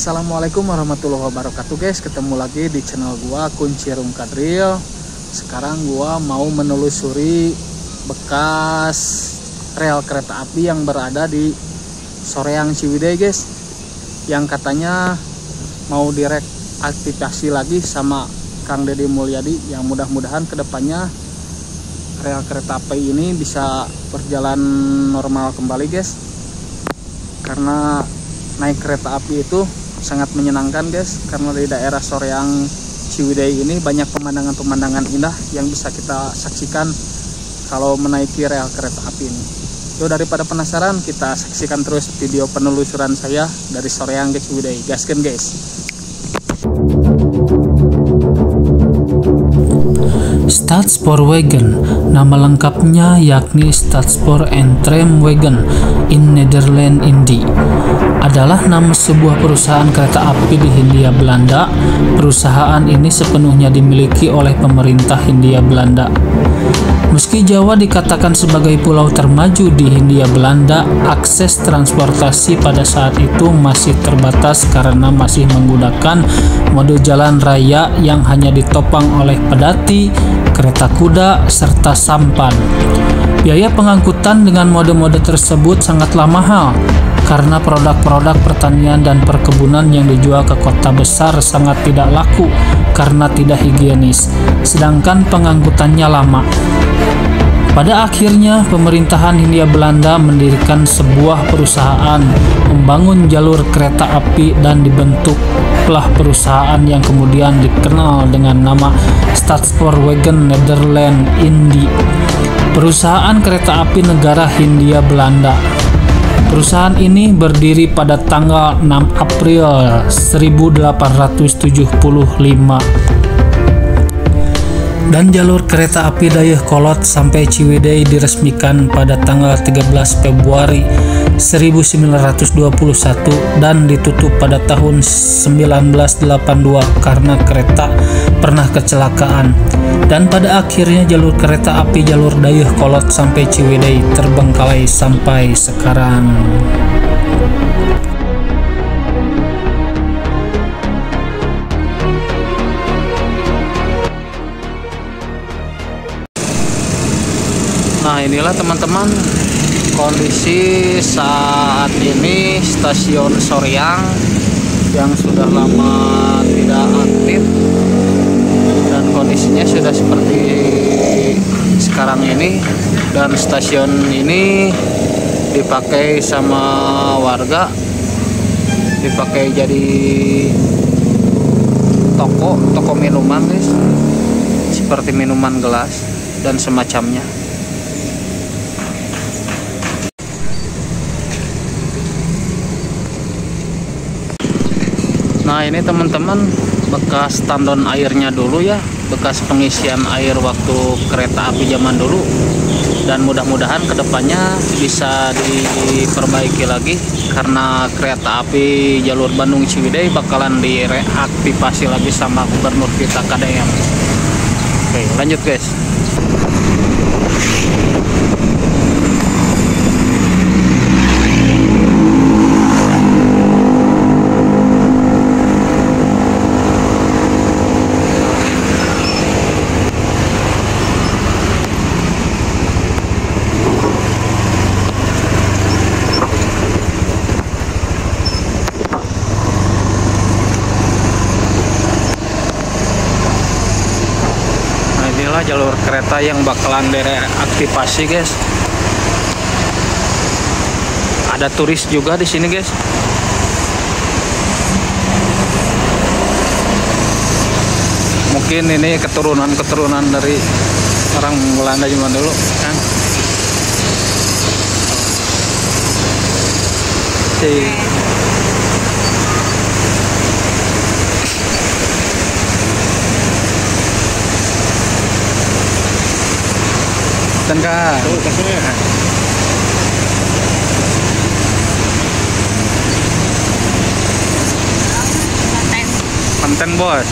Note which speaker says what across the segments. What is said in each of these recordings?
Speaker 1: Assalamualaikum warahmatullahi wabarakatuh guys. Ketemu lagi di channel gua Kunci Rum Kadril. Sekarang gua mau menelusuri bekas rel kereta api yang berada di Soreang Ciwidey guys, yang katanya mau direaktivasi lagi sama Kang Deddy Mulyadi. Yang mudah-mudahan kedepannya rel kereta api ini bisa berjalan normal kembali guys, karena naik kereta api itu sangat menyenangkan guys, karena di daerah Soreang Ciwidey ini banyak pemandangan-pemandangan indah yang bisa kita saksikan kalau menaiki rel kereta api ini. Yo, daripada penasaran, kita saksikan terus video penelusuran saya dari Soreang ke Ciwidey. Gaskeun guys.
Speaker 2: Stadspoorwegen, nama lengkapnya yakni Stadspoor and Tramwegen in Nederland Indi, adalah nama sebuah perusahaan kereta api di Hindia Belanda. Perusahaan ini sepenuhnya dimiliki oleh pemerintah Hindia Belanda. Meski Jawa dikatakan sebagai pulau termaju di Hindia Belanda, akses transportasi pada saat itu masih terbatas karena masih menggunakan mode jalan raya yang hanya ditopang oleh pedati, kereta kuda, serta sampan. Biaya pengangkutan dengan mode-mode tersebut sangatlah mahal karena produk-produk pertanian dan perkebunan yang dijual ke kota besar sangat tidak laku karena tidak higienis, sedangkan pengangkutannya lama. Pada akhirnya, pemerintahan Hindia Belanda mendirikan sebuah perusahaan membangun jalur kereta api dan dibentuklah perusahaan yang kemudian dikenal dengan nama Stadspoorwegen Nederland Indi, perusahaan kereta api negara Hindia Belanda. Perusahaan ini berdiri pada tanggal 6 April 1875. Dan jalur kereta api Dayeuhkolot sampai Ciwidey diresmikan pada tanggal 13 Februari 1921 dan ditutup pada tahun 1982 karena kereta pernah kecelakaan. Dan pada akhirnya jalur kereta api jalur Dayeuhkolot sampai Ciwidey terbengkalai sampai sekarang.
Speaker 1: Nah, inilah teman-teman kondisi saat ini stasiun Soreang yang sudah lama tidak aktif, dan kondisinya sudah seperti sekarang ini. Dan stasiun ini dipakai sama warga, dipakai jadi toko minuman guys, seperti minuman gelas dan semacamnya. Nah, ini teman-teman bekas tandon airnya dulu ya, bekas pengisian air waktu kereta api zaman dulu, dan mudah-mudahan kedepannya bisa diperbaiki lagi karena kereta api jalur Bandung Ciwidey bakalan direaktivasi lagi sama Gubernur kita KDM. Oke, lanjut guys. Jalur kereta yang bakalan direaktivasi guys. Ada turis juga di sini guys. Mungkin ini keturunan dari orang Belanda zaman dulu kan. Dan kan konten bos.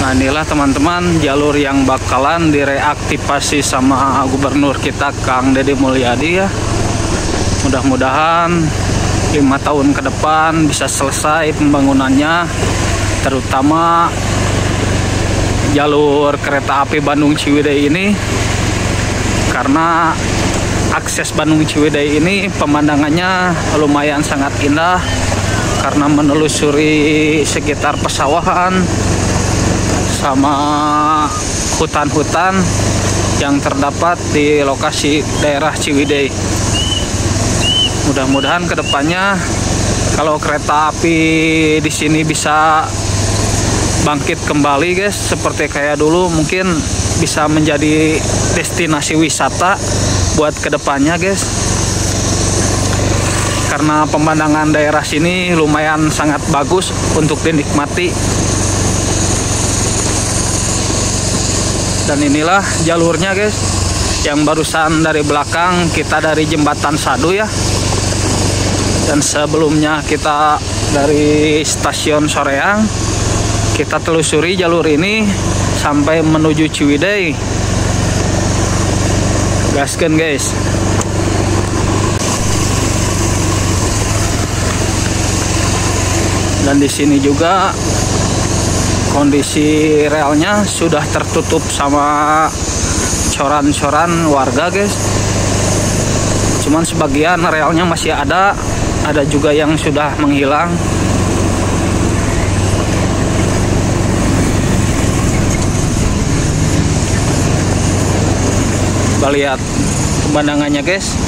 Speaker 1: Nah inilah teman-teman jalur yang bakalan direaktivasi sama gubernur kita Kang Deddy Mulyadi ya. Mudah-mudahan 5 tahun ke depan bisa selesai pembangunannya, terutama jalur kereta api Bandung Ciwidey ini, karena akses Bandung Ciwidey ini pemandangannya lumayan sangat indah karena menelusuri sekitar pesawahan sama hutan-hutan yang terdapat di lokasi daerah Ciwidey. Mudah-mudahan kedepannya kalau kereta api di sini bisa bangkit kembali guys, seperti kayak dulu, mungkin bisa menjadi destinasi wisata buat kedepannya guys, karena pemandangan daerah sini lumayan sangat bagus untuk dinikmati. Dan inilah jalurnya guys, yang barusan dari belakang kita dari Jembatan Sadu ya, dan sebelumnya kita dari stasiun Soreang. Kita telusuri jalur ini sampai menuju Ciwidey. Gaskeun guys. Dan di sini juga kondisi relnya sudah tertutup sama coran-coran warga guys. Cuman sebagian relnya masih ada juga yang sudah menghilang. Kita lihat pemandangannya guys.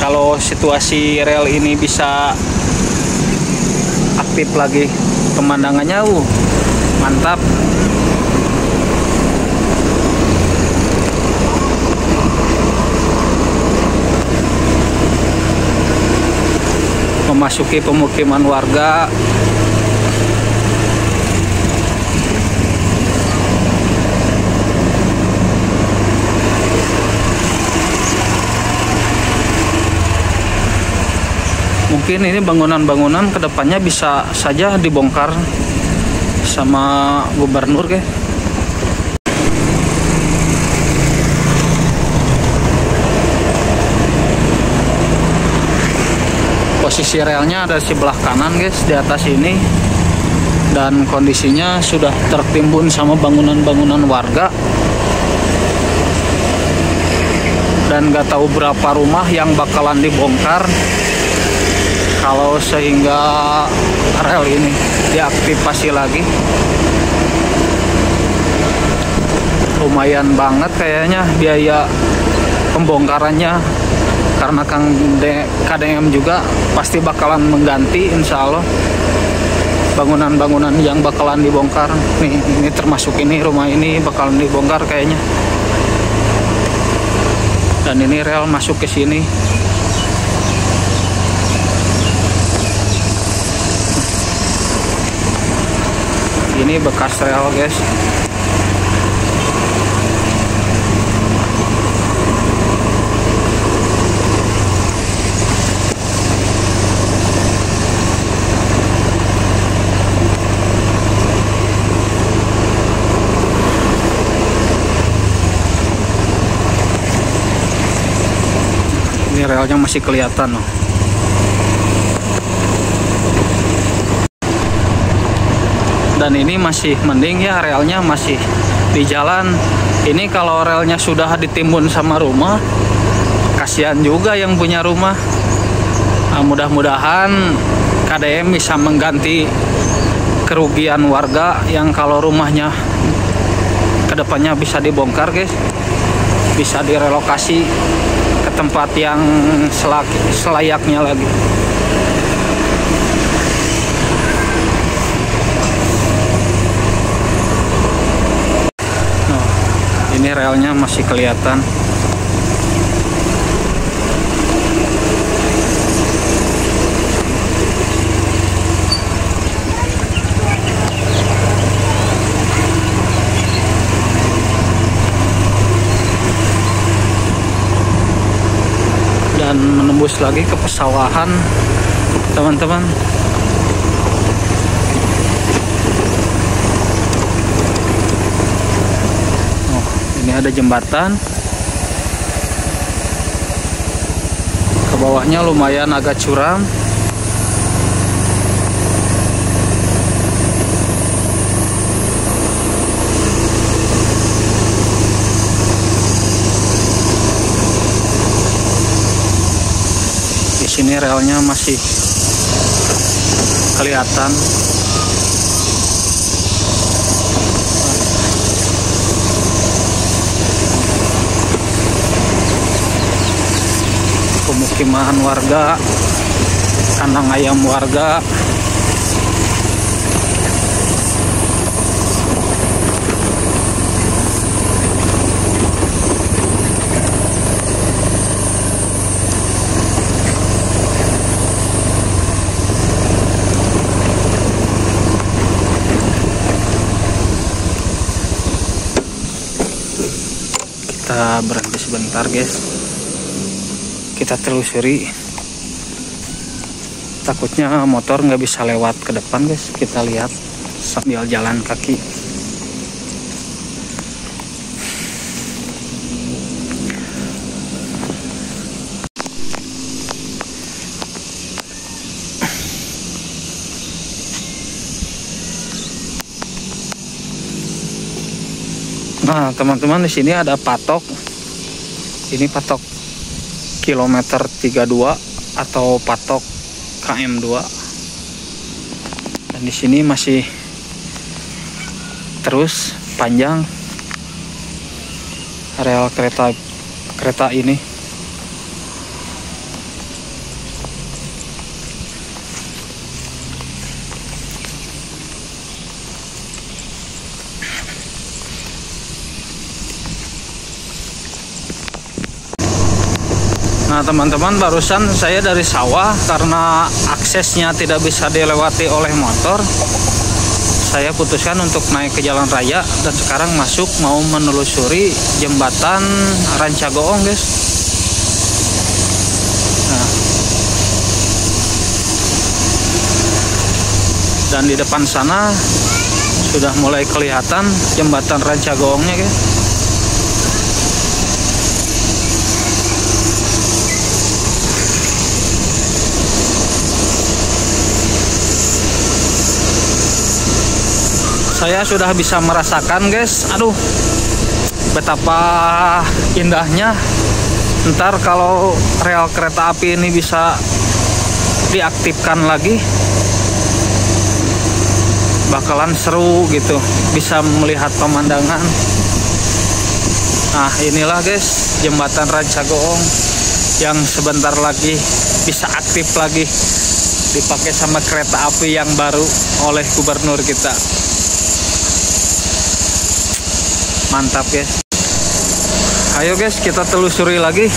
Speaker 1: Kalau situasi rel ini bisa aktif lagi, pemandangannya mantap. Memasuki pemukiman warga. Mungkin ini bangunan-bangunan kedepannya bisa saja dibongkar sama gubernur guys. Posisi relnya ada di sebelah kanan guys, di atas ini, dan kondisinya sudah tertimbun sama bangunan-bangunan warga, dan gak tahu berapa rumah yang bakalan dibongkar kalau sehingga rel ini diaktifasi lagi. Lumayan banget kayaknya biaya pembongkarannya, karena KDM juga pasti bakalan mengganti insya Allah bangunan-bangunan yang bakalan dibongkar. Nih, ini termasuk ini, rumah ini bakalan dibongkar kayaknya. Dan ini rel masuk ke sini. Ini bekas rel guys. Ini relnya masih kelihatan loh. Dan ini masih mending ya, relnya masih di jalan. Ini kalau relnya sudah ditimbun sama rumah, kasihan juga yang punya rumah. Nah, mudah-mudahan KDM bisa mengganti kerugian warga yang kalau rumahnya kedepannya bisa dibongkar guys, bisa direlokasi ke tempat yang selayaknya lagi. Ini relnya masih kelihatan. Dan menembus lagi ke pesawahan, teman-teman. Ini ada jembatan. Ke bawahnya lumayan agak curam. Di sini relnya masih kelihatan. Pemukiman warga, kandang ayam warga. Kita berhenti sebentar, guys. Kita telusuri, takutnya motor nggak bisa lewat ke depan, guys. Kita lihat sambil jalan kaki. Nah, teman-teman, di sini ada patok. Ini patok kilometer 32 atau patok KM2. Dan di sini masih terus panjang rel kereta ini. Nah, teman-teman, barusan saya dari sawah, karena aksesnya tidak bisa dilewati oleh motor, saya putuskan untuk naik ke jalan raya dan sekarang masuk mau menelusuri jembatan Rancagoong, guys. Nah, dan di depan sana sudah mulai kelihatan jembatan Rancagoongnya, guys. Saya sudah bisa merasakan, guys, aduh, betapa indahnya ntar kalau rel kereta api ini bisa diaktifkan lagi, bakalan seru gitu, bisa melihat pemandangan. Nah, inilah, guys, jembatan Rancagoong yang sebentar lagi bisa aktif lagi, dipakai sama kereta api yang baru oleh gubernur kita. Mantap, guys. Ayo, guys, kita telusuri lagi.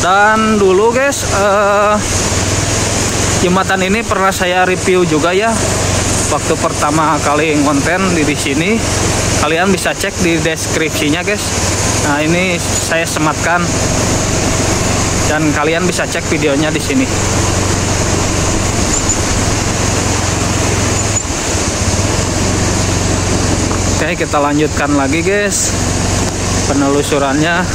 Speaker 1: Dan dulu, guys, jembatan ini pernah saya review juga ya, waktu pertama kali konten di sini. Kalian bisa cek di deskripsinya, guys. Nah, ini saya sematkan dan kalian bisa cek videonya di sini. Oke, kita lanjutkan lagi, guys, penelusurannya.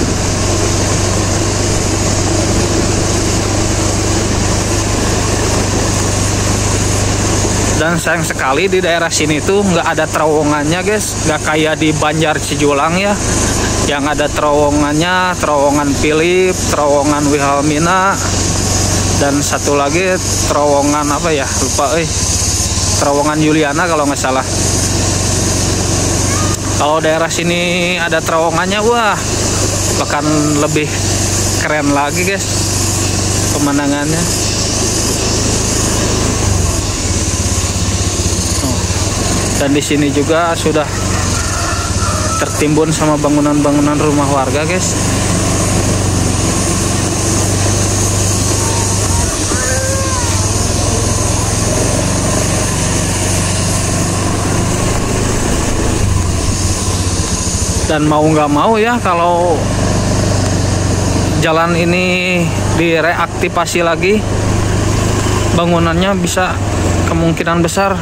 Speaker 1: Dan sayang sekali di daerah sini tuh nggak ada terowongannya, guys. Nggak kayak di Banjar Cijulang ya, yang ada terowongannya, terowongan Philip, terowongan Wilhelmina, dan satu lagi terowongan apa ya, lupa, terowongan Juliana kalau nggak salah. Kalau daerah sini ada terowongannya, wah, bahkan lebih keren lagi, guys, pemandangannya. Dan di sini juga sudah tertimbun sama bangunan-bangunan rumah warga, guys. Dan mau nggak mau ya, kalau jalan ini direaktivasi lagi, bangunannya bisa kemungkinan besar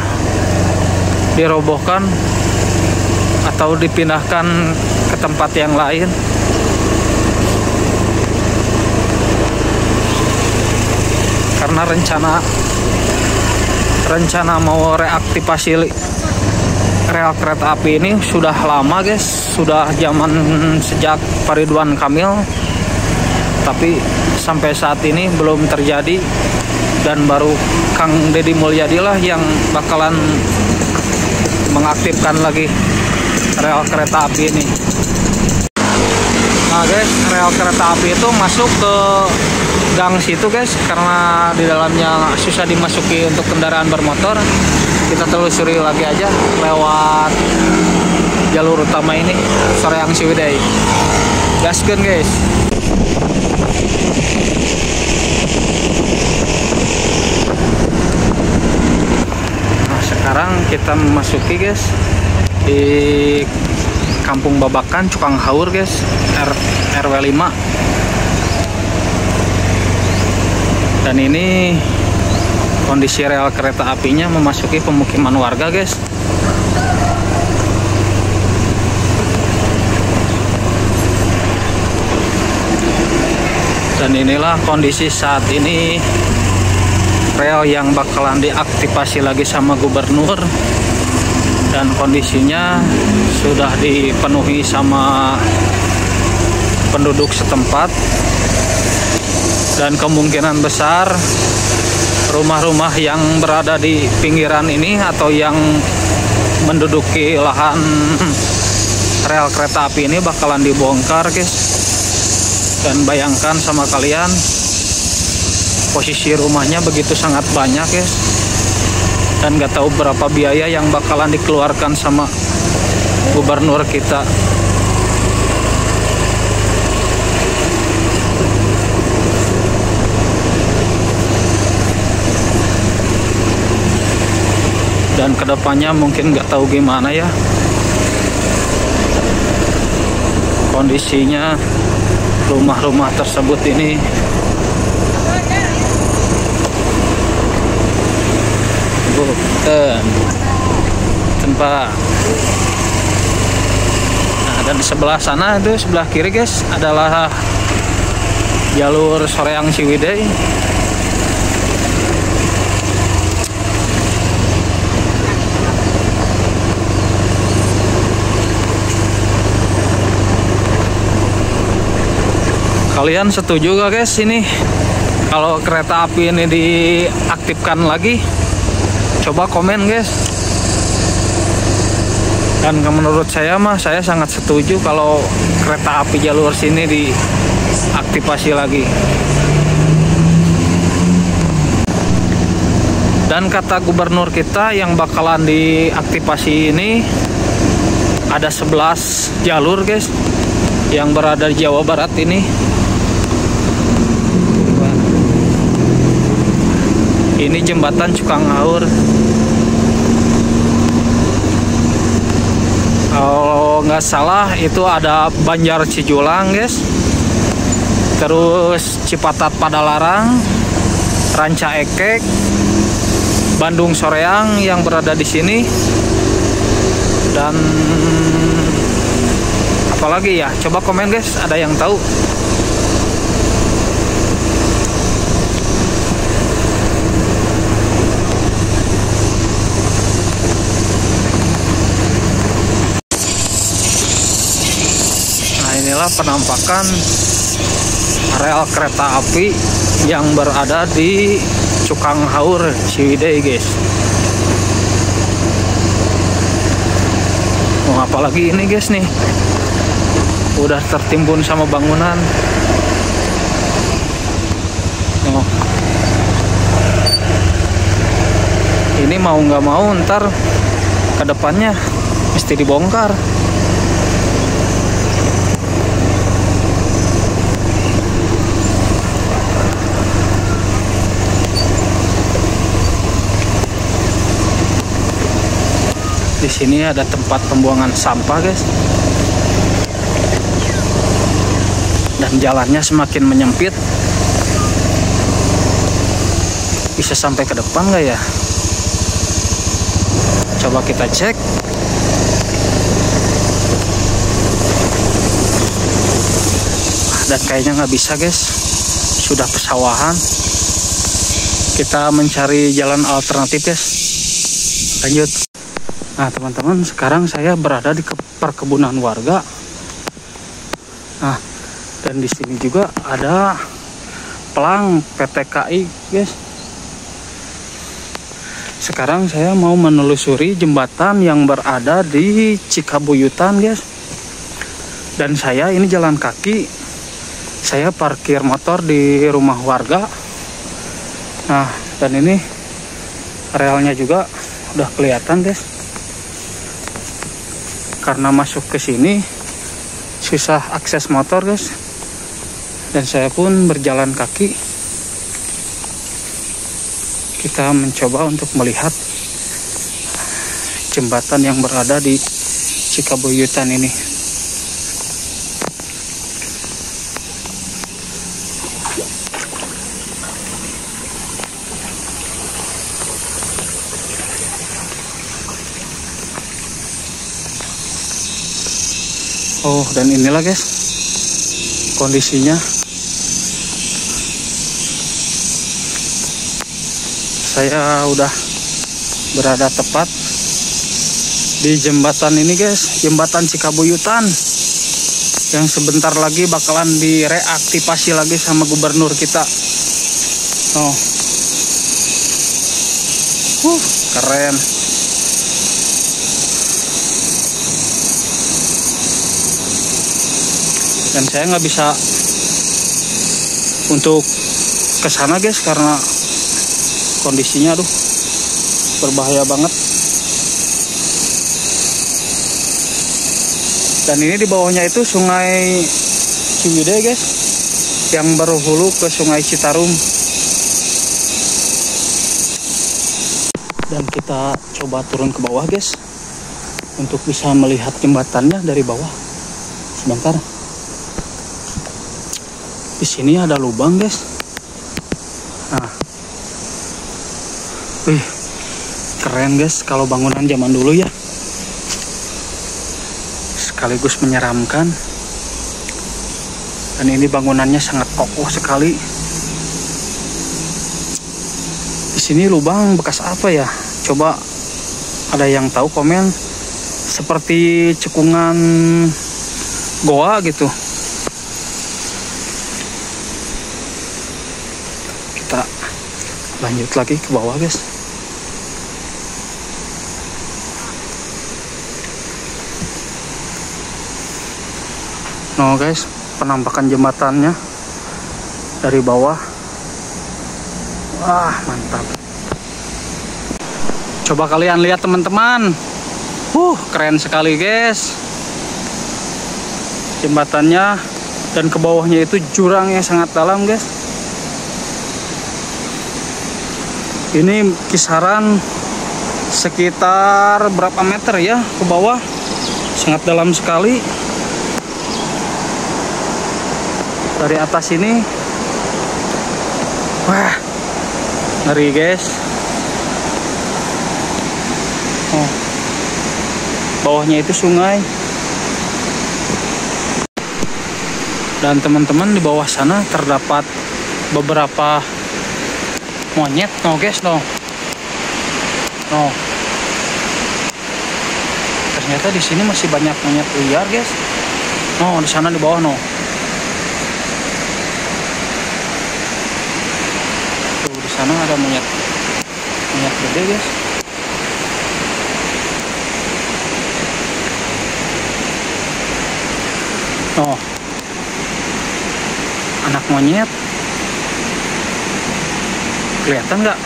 Speaker 1: dirobohkan atau dipindahkan ke tempat yang lain. Karena rencana mau reaktivasi rel kereta api ini sudah lama guys, sudah zaman sejak Pak Ridwan Kamil, tapi sampai saat ini belum terjadi, dan baru Kang Deddy Mulyadi lah yang bakalan mengaktifkan lagi rel kereta api ini. Nah guys, rel kereta api itu masuk ke gang situ guys, karena di dalamnya susah dimasuki untuk kendaraan bermotor. Kita telusuri lagi aja lewat jalur utama ini, Soreang Ciwidey. Gaskeun guys. Nah sekarang kita memasuki guys di Kampung Babakan, Cukang Haur guys, RW 5. Dan ini kondisi rel kereta apinya memasuki pemukiman warga guys. Dan inilah kondisi saat ini rel yang bakalan diaktifasi lagi sama gubernur, dan kondisinya sudah dipenuhi sama penduduk setempat, dan kemungkinan besar rumah-rumah yang berada di pinggiran ini atau yang menduduki lahan rel kereta api ini bakalan dibongkar guys. Dan bayangkan sama kalian, posisi rumahnya begitu sangat banyak guys, dan gak tahu berapa biaya yang bakalan dikeluarkan sama gubernur kita. Dan kedepannya mungkin nggak tahu gimana ya kondisinya rumah-rumah tersebut ini. Tempat. Nah, dan sebelah sana itu, sebelah kiri guys, adalah jalur Soreang Ciwidey. Kalian setuju gak guys ini kalau kereta api ini diaktifkan lagi? Coba komen guys. Dan menurut saya mah, saya sangat setuju kalau kereta api jalur sini diaktifasi lagi. Dan kata gubernur kita yang bakalan diaktifasi ini ada 11 jalur guys yang berada di Jawa Barat ini. Ini jembatan Cukang Haur. Kalau nggak salah itu ada Banjar Cijulang guys, terus Cipatat Padalarang, Ranca Ekek, Bandung Soreang yang berada di sini, dan apalagi ya? Coba komen guys, ada yang tahu? Inilah penampakan rel kereta api yang berada di Cukang Haur Ciwidey guys. Oh, apalagi ini guys nih, udah tertimbun sama bangunan. Oh. Ini mau nggak mau ntar ke depannya mesti dibongkar. Di sini ada tempat pembuangan sampah guys, dan jalannya semakin menyempit. Bisa sampai ke depan nggak ya? Coba kita cek. Dan kayaknya nggak bisa guys, sudah pesawahan. Kita mencari jalan alternatif guys. Lanjut. Nah teman-teman, sekarang saya berada di perkebunan warga. Nah, dan di sini juga ada pelang PT KAI guys. Sekarang saya mau menelusuri jembatan yang berada di Cikabuyutan guys. Dan saya ini jalan kaki. Saya parkir motor di rumah warga. Nah, dan ini relnya juga udah kelihatan guys. Karena masuk ke sini susah akses motor guys. Dan saya pun berjalan kaki. Kita mencoba untuk melihat jembatan yang berada di Cikabuyutan ini. Oh, dan inilah guys kondisinya. Saya udah berada tepat di jembatan ini guys, jembatan Cikabuyutan yang sebentar lagi bakalan direaktivasi lagi sama gubernur kita. Oh, keren. Dan saya nggak bisa untuk ke sana guys karena kondisinya aduh berbahaya banget. Dan ini di bawahnya itu Sungai Ciwidey guys, yang berhulu ke Sungai Citarum. Dan kita coba turun ke bawah guys untuk bisa melihat jembatannya dari bawah. Sebentar. Di sini ada lubang guys. Nah, wih, keren guys kalau bangunan zaman dulu ya. Sekaligus menyeramkan. Dan ini bangunannya sangat kokoh sekali. Di sini lubang bekas apa ya? Coba ada yang tahu komen. Seperti cekungan goa gitu. Kita lanjut lagi ke bawah guys. No guys, penampakan jembatannya dari bawah. Wah, mantap. Coba kalian lihat teman-teman. Keren sekali guys. Jembatannya dan ke bawahnya itu jurangnya sangat dalam guys. Ini kisaran sekitar berapa meter ya ke bawah, sangat dalam sekali. Dari atas ini, wah, ngeri guys. Oh, bawahnya itu sungai. Dan teman-teman di bawah sana terdapat beberapa monyet, no guys, no. Ternyata di sini masih banyak monyet liar guys. No, di sana di bawah no. Tuh di sana ada monyet gede guys. No, anak monyet. Kelihatan nggak?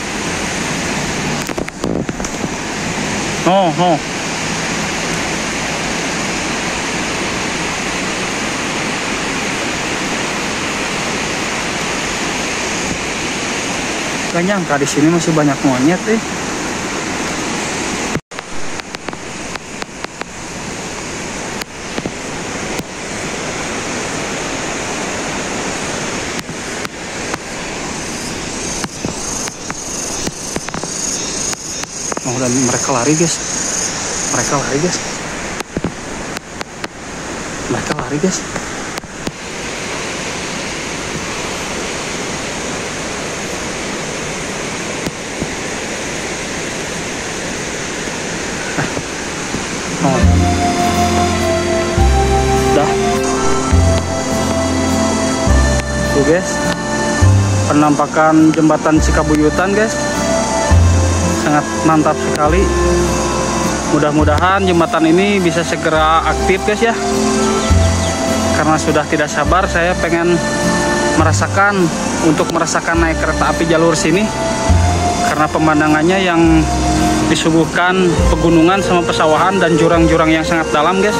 Speaker 1: No. Gak nyangka di sini masih banyak monyet Oh, dan mereka lari guys. Mereka lari guys. Mereka lari guys. Oh. Dah. Tuh guys. Penampakan jembatan Cikabuyutan guys. Sangat mantap sekali. Mudah-mudahan jembatan ini bisa segera aktif guys ya. Karena sudah tidak sabar saya pengen merasakan naik kereta api jalur sini. Karena pemandangannya yang disuguhkan pegunungan sama pesawahan dan jurang-jurang yang sangat dalam guys.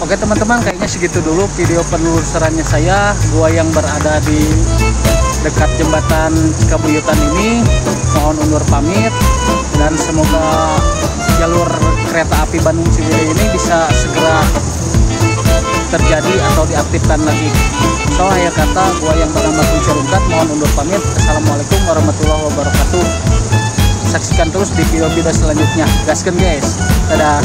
Speaker 1: Oke teman-teman, kayaknya segitu dulu video penelusurannya saya. Gua yang berada di dekat jembatan Cikabuyutan ini mohon undur pamit, dan semoga jalur kereta api Bandung Ciwidey ini bisa segera terjadi atau diaktifkan lagi. So akhir kata, gua yang bernama Kuncir Ungkat mohon undur pamit. Assalamualaikum warahmatullahi wabarakatuh. Saksikan terus di video-video selanjutnya. Gaskeun guys. Dadah.